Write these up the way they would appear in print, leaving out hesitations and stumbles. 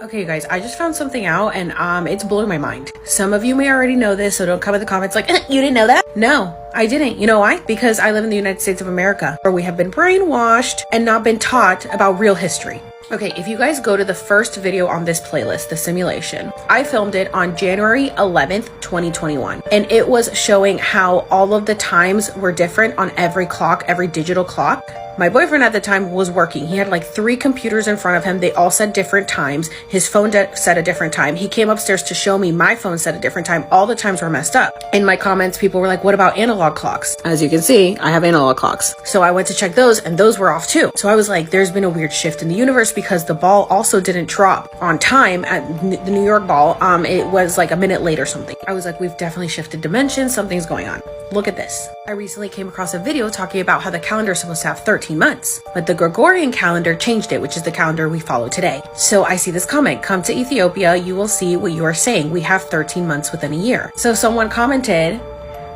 Okay, you guys, I just found something out and it's blowing my mind. Some of you may already know this, so don't come in the comments like, you didn't know that? No, I didn't. You know why? Because I live in the United States of America, where we have been brainwashed and not been taught about real history. Okay, if you guys go to the first video on this playlist, the simulation, I filmed it on January 11th, 2021. And it was showing how all of the times were different on every clock, every digital clock. My boyfriend at the time was working. He had like 3 computers in front of him. They all said different times. His phone said a different time. He came upstairs to show me my phone said a different time. All the times were messed up. In my comments, people were like, what about analog clocks? As you can see, I have analog clocks. So I went to check those and those were off too. So I was like, there's been a weird shift in the universe because the ball also didn't drop on time at the New York ball. It was like a minute late or something. I was like, we've definitely shifted dimensions. Something's going on. Look at this. I recently came across a video talking about how the calendar is supposed to have 13 months, but the Gregorian calendar changed it, which is the calendar we follow today. So I see this comment, come to Ethiopia, you will see what you are saying. We have 13 months within a year. So someone commented,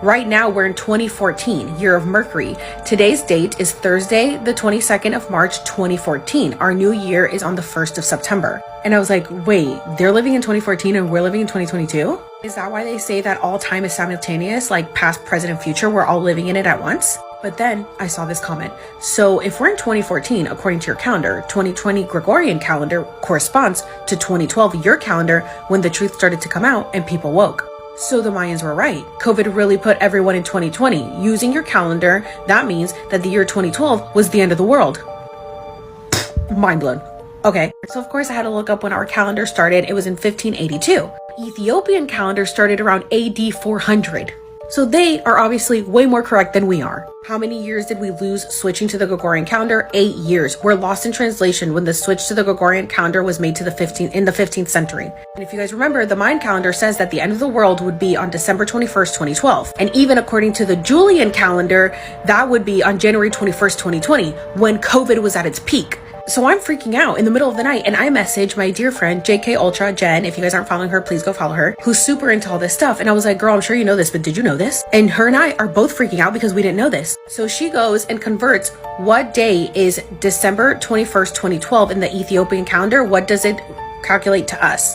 right now we're in 2014, year of Mercury. Today's date is Thursday, the 22nd of March, 2014. Our new year is on the 1st of September. And I was like, wait, they're living in 2014 and we're living in 2022? Is that why they say that all time is simultaneous, like past, present, and future, we're all living in it at once? But then I saw this comment. So if we're in 2014, according to your calendar, 2020 Gregorian calendar corresponds to 2012, your calendar, when the truth started to come out and people woke. So the Mayans were right. COVID really put everyone in 2020. Using your calendar, that means that the year 2012 was the end of the world. Mind blown. Okay, so of course I had to look up when our calendar started. It was in 1582. Ethiopian calendar started around AD 400. So they are obviously way more correct than we are. How many years did we lose switching to the Gregorian calendar? 8 years. We're lost in translation when the switch to the Gregorian calendar was made to the 15th century. And if you guys remember, the Mayan calendar says that the end of the world would be on December 21st, 2012. And even according to the Julian calendar, that would be on January 21st, 2020, when COVID was at its peak. So I'm freaking out in the middle of the night and I message my dear friend JK Ultra Jen. If you guys aren't following her, please go follow her, who's super into all this stuff. And I was like, girl, I'm sure you know this, but did you know this? And her and I are both freaking out because we didn't know this. So she goes and converts what day is December 21st, 2012 in the Ethiopian calendar. What does it calculate to us?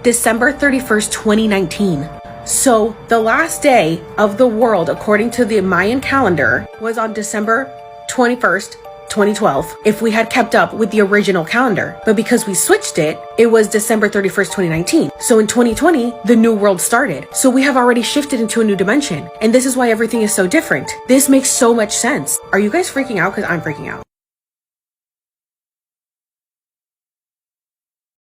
December 31st, 2019. So the last day of the world, according to the Mayan calendar, was on December 21st, 2012, if we had kept up with the original calendar. But because we switched it, it was December 31st, 2019. So in 2020, the new world started. So we have already shifted into a new dimension. And this is why everything is so different. This makes so much sense. Are you guys freaking out? Because I'm freaking out.